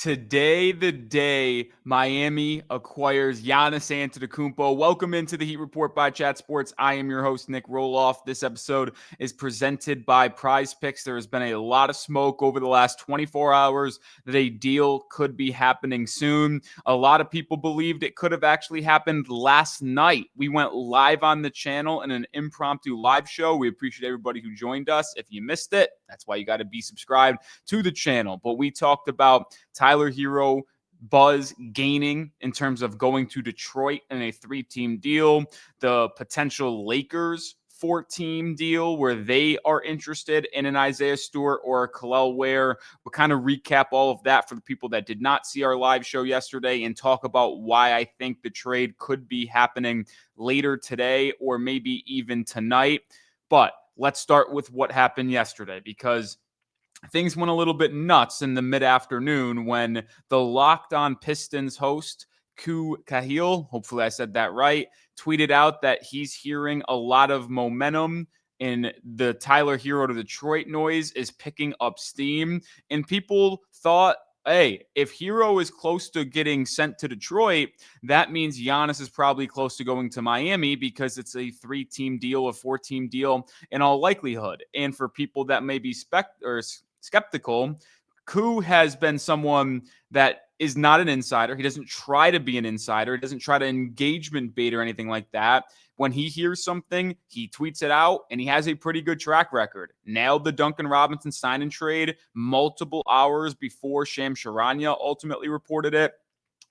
Today, the day Miami acquires Giannis Antetokounmpo. Welcome into the Heat Report by Chat Sports. I am your host, Nick Roloff. This episode is presented by PrizePicks. There has been a lot of smoke over the last 24 hours that a deal could be happening soon. A lot of people believed it could have actually happened last night. We went live on the channel in an impromptu live show. We appreciate everybody who joined us. If you missed it, that's why you got to be subscribed to the channel. But we talked about Tyler Herro buzz gaining in terms of going to Detroit in a 3-team deal, the potential Lakers 4-team deal where they are interested in an Isaiah Stewart or a Khahil Ware. We'll kind of recap all of that for the people that did not see our live show yesterday and talk about why I think the trade could be happening later today or maybe even tonight. But let's start with what happened yesterday, because things went a little bit nuts in the mid-afternoon when the Locked On Pistons host, Khahil, hopefully I said that right, tweeted out that he's hearing a lot of momentum and the Tyler Herro to Detroit noise is picking up steam. And people thought, hey, if Herro is close to getting sent to Detroit, that means Giannis is probably close to going to Miami because it's a 3-team deal, a 4-team deal in all likelihood. And for people that may be skeptical, Koo has been someone that is not an insider. He doesn't try to be an insider. He doesn't try to engagement bait or anything like that. When he hears something, he tweets it out, and he has a pretty good track record. Nailed the Duncan Robinson sign and trade multiple hours before Shams Charania ultimately reported it.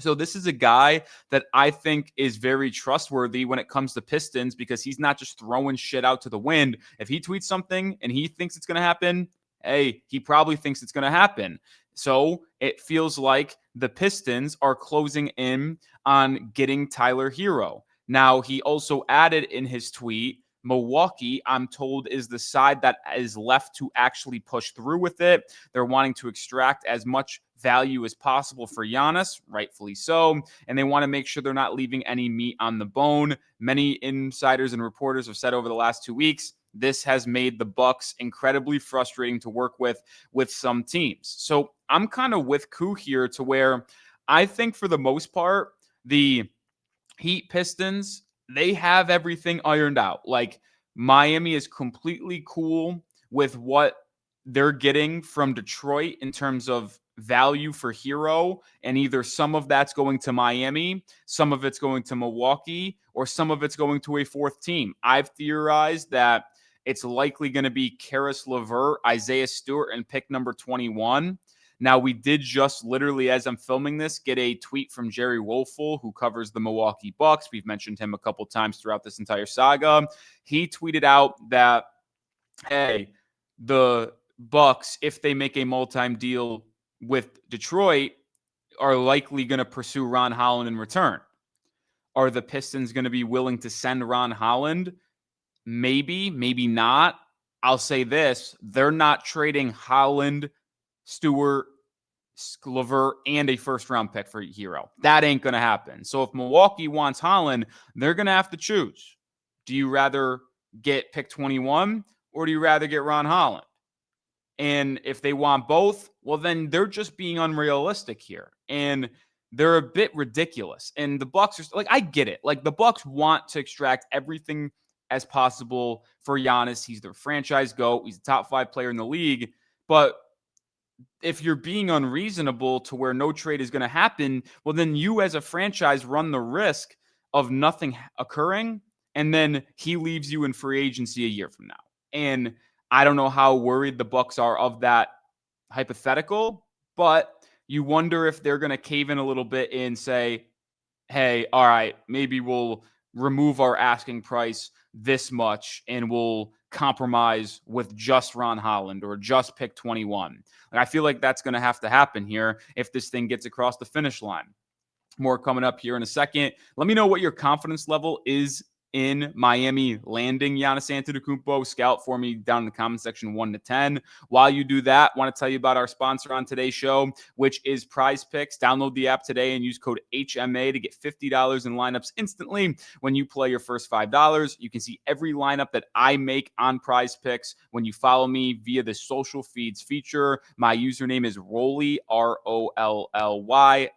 So this is a guy that I think is very trustworthy when it comes to Pistons because he's not just throwing shit out to the wind. If he tweets something and he thinks it's going to happen, hey, he probably thinks it's going to happen. So it feels like the Pistons are closing in on getting Tyler Herro. Now, he also added in his tweet, Milwaukee, I'm told, is the side that is left to actually push through with it. They're wanting to extract as much value as possible for Giannis, rightfully so, and they want to make sure they're not leaving any meat on the bone. Many insiders and reporters have said over the last 2 weeks, this has made the Bucks incredibly frustrating to work with some teams. So I'm kind of with Koo here to where I think for the most part, the Heat Pistons, they have everything ironed out. Like Miami is completely cool with what they're getting from Detroit in terms of value for Herro, and either some of that's going to Miami, some of it's going to Milwaukee, or some of it's going to a 4th team. I've theorized that it's likely going to be Caris LeVert, Isaiah Stewart, and pick number 21. Now, we did just literally, as I'm filming this, get a tweet from Jerry Wolfel, who covers the Milwaukee Bucks. We've mentioned him a couple times throughout this entire saga. He tweeted out that, hey, the Bucks, if they make a multi-time deal with Detroit, are likely going to pursue Ron Holland in return. Are the Pistons going to be willing to send Ron Holland? Maybe, maybe not. I'll say this. They're not trading Holland, Stewart, LeVert, and a first-round pick for Herro. That ain't going to happen. So if Milwaukee wants Holland, they're going to have to choose. Do you rather get pick 21 or do you rather get Ron Holland? And if they want both, well, then they're just being unrealistic here. And they're a bit ridiculous. And the Bucks are like, I get it. Like the Bucks want to extract everything as possible for Giannis. He's their franchise GOAT. He's a top 5 player in the league. But if you're being unreasonable to where no trade is going to happen, well, then you as a franchise run the risk of nothing occurring, and then he leaves you in free agency a year from now. And I don't know how worried the Bucks are of that hypothetical, but you wonder if they're going to cave in a little bit and say, hey, all right, maybe we'll remove our asking price this much and we'll compromise with just Ron Holland or just pick 21. And I feel like that's going to have to happen here if this thing gets across the finish line. More coming up here in a second. Let me know what your confidence level is in Miami landing Giannis Antetokounmpo? Scout for me down in the comment section 1 to 10. While you do that, I want to tell you about our sponsor on today's show, which is PrizePicks. Download the app today and use code HMA to get $50 in lineups instantly when you play your first $5. You can see every lineup that I make on PrizePicks when you follow me via the social feeds feature. My username is Rolly, ROLLYCS.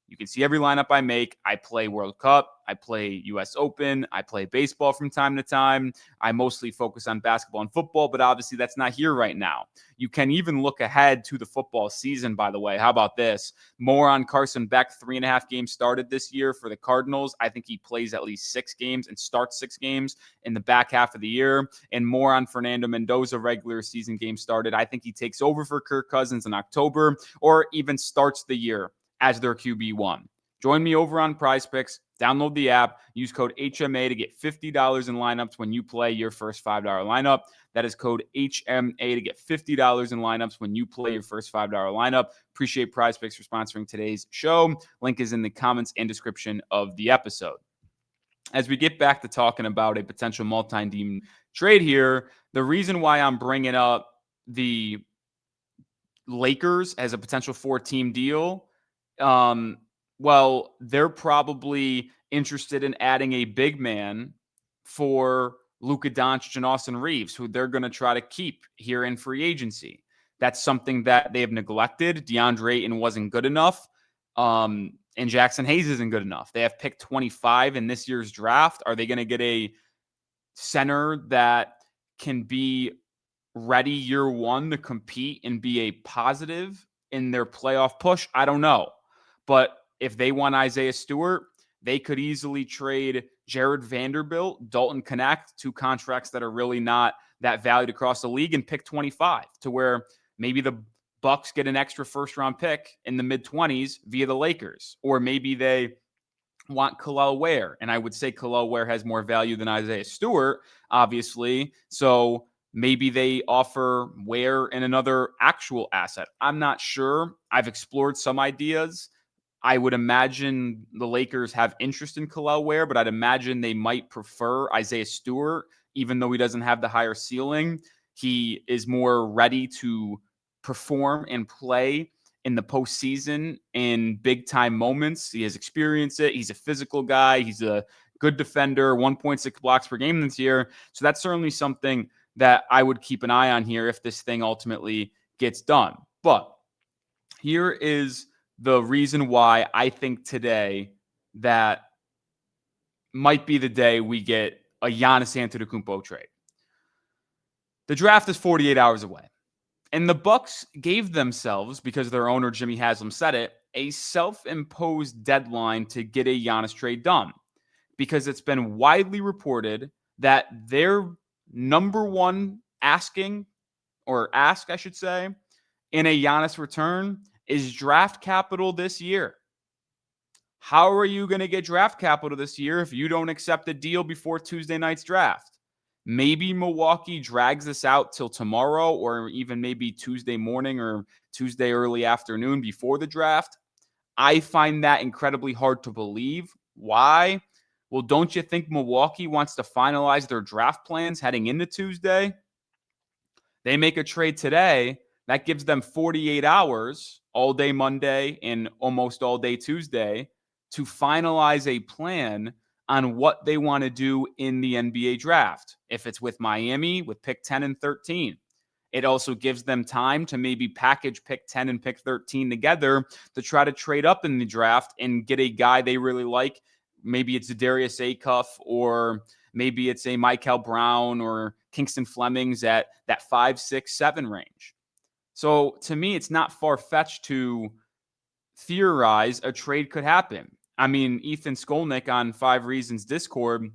You can see every lineup I make. I play World Cup. I play US Open. I play baseball from time to time. I mostly focus on basketball and football, but obviously that's not here right now. You can even look ahead to the football season, by the way. How about this? More on Carson Beck. 3.5 games started this year for the Cardinals. I think he plays at least 6 games and starts 6 games in the back half of the year. And more on Fernando Mendoza. Regular season game started. I think he takes over for Kirk Cousins in October or even starts the year as their QB1. Join me over on PrizePicks. Download the app. Use code HMA to get $50 in lineups when you play your first $5 lineup. That is code HMA to get $50 in lineups when you play your first $5 lineup. Appreciate PrizePicks for sponsoring today's show. Link is in the comments and description of the episode. As we get back to talking about a potential multi-team trade here, the reason why I'm bringing up the Lakers as a potential 4-team deal, well, they're probably interested in adding a big man for Luka Doncic and Austin Reeves, who they're going to try to keep here in free agency. That's something that they have neglected. DeAndre Ayton wasn't good enough, and Jackson Hayes isn't good enough. They have picked 25 in this year's draft. Are they going to get a center that can be ready year one to compete and be a positive in their playoff push? I don't know. But if they want Isaiah Stewart, they could easily trade Jared Vanderbilt, Dalton Knecht, 2 contracts that are really not that valued across the league, and pick 25 to where maybe the Bucks get an extra first-round pick in the mid-20s via the Lakers. Or maybe they want Khahil Ware, and I would say Khahil Ware has more value than Isaiah Stewart, obviously. So maybe they offer Ware and another actual asset. I'm not sure. I've explored some ideas. I would imagine the Lakers have interest in Khahil Ware, but I'd imagine they might prefer Isaiah Stewart, even though he doesn't have the higher ceiling. He is more ready to perform and play in the postseason in big-time moments. He has experienced it. He's a physical guy. He's a good defender, 1.6 blocks per game this year. So that's certainly something that I would keep an eye on here if this thing ultimately gets done. But here is the reason why I think today that might be the day we get a Giannis Antetokounmpo trade. The draft is 48 hours away. And the Bucks gave themselves, because their owner Jimmy Haslam said it, a self-imposed deadline to get a Giannis trade done. Because it's been widely reported that their number one ask, in a Giannis return is draft capital this year. How are you going to get draft capital this year if you don't accept a deal before Tuesday night's draft? Maybe Milwaukee drags this out till tomorrow or even maybe Tuesday morning or Tuesday early afternoon before the draft. I find that incredibly hard to believe. Why? Well, don't you think Milwaukee wants to finalize their draft plans heading into Tuesday? They make a trade today. That gives them 48 hours, all day Monday and almost all day Tuesday, to finalize a plan on what they want to do in the NBA draft. If it's with Miami, with pick 10 and 13. It also gives them time to maybe package pick 10 and pick 13 together to try to trade up in the draft and get a guy they really like. Maybe it's a Darius Acuff, or maybe it's a Michael Brown or Kingston Flemings at that 5, 6, 7 range. So to me, it's not far-fetched to theorize a trade could happen. I mean, Ethan Skolnick on 5 Reasons Discord,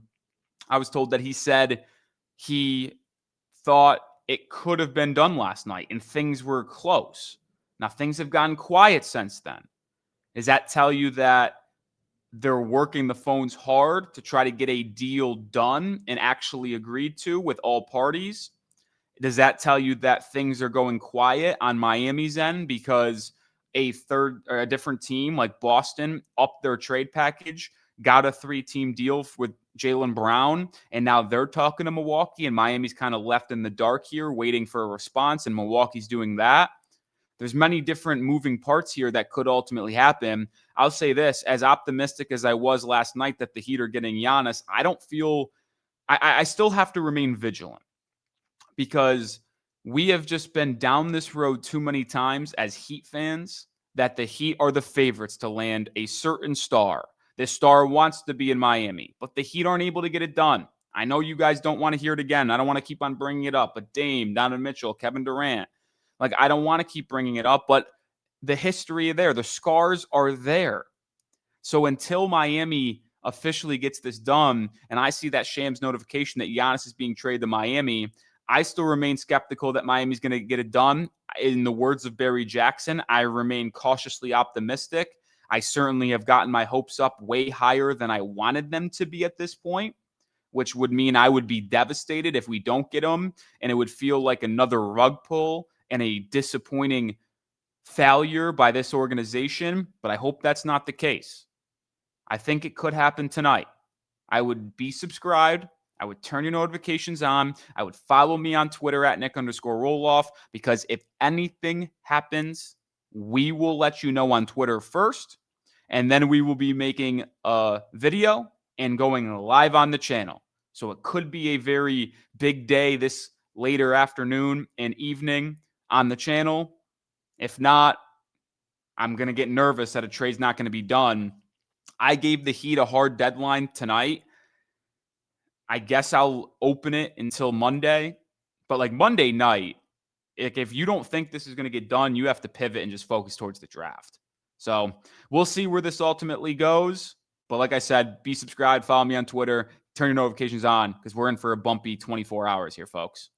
I was told that he said he thought it could have been done last night and things were close. Now, things have gotten quiet since then. Does that tell you that they're working the phones hard to try to get a deal done and actually agreed to with all parties? Does that tell you that things are going quiet on Miami's end because a different team like Boston upped their trade package got a 3-team deal with Jaylen Brown, and now they're talking to Milwaukee, and Miami's kind of left in the dark here, waiting for a response, and Milwaukee's doing that. There's many different moving parts here that could ultimately happen. I'll say this, as optimistic as I was last night that the Heat are getting Giannis, I don't feel I still have to remain vigilant because we have just been down this road too many times as Heat fans that the Heat are the favorites to land a certain star. This star wants to be in Miami, but the Heat aren't able to get it done. I know you guys don't want to hear it again. I don't want to keep on bringing it up, but Dame, Donovan Mitchell, Kevin Durant, like, I don't want to keep bringing it up, but the history there, the scars are there. So until Miami officially gets this done, and I see that Shams notification that Giannis is being traded to Miami, I still remain skeptical that Miami's going to get it done. In the words of Barry Jackson, I remain cautiously optimistic. I certainly have gotten my hopes up way higher than I wanted them to be at this point, which would mean I would be devastated if we don't get them, and it would feel like another rug pull and a disappointing failure by this organization, but I hope that's not the case. I think it could happen tonight. I would be subscribed. I would turn your notifications on. I would follow me on Twitter at Nick_Roloff, because if anything happens, we will let you know on Twitter first, and then we will be making a video and going live on the channel. So it could be a very big day this later afternoon and evening on the channel. If not, I'm going to get nervous that a trade's not going to be done. I gave the Heat a hard deadline tonight. I guess I'll open it until Monday. But like Monday night, if you don't think this is going to get done, you have to pivot and just focus towards the draft. So we'll see where this ultimately goes. But like I said, be subscribed, follow me on Twitter, turn your notifications on, because we're in for a bumpy 24 hours here, folks.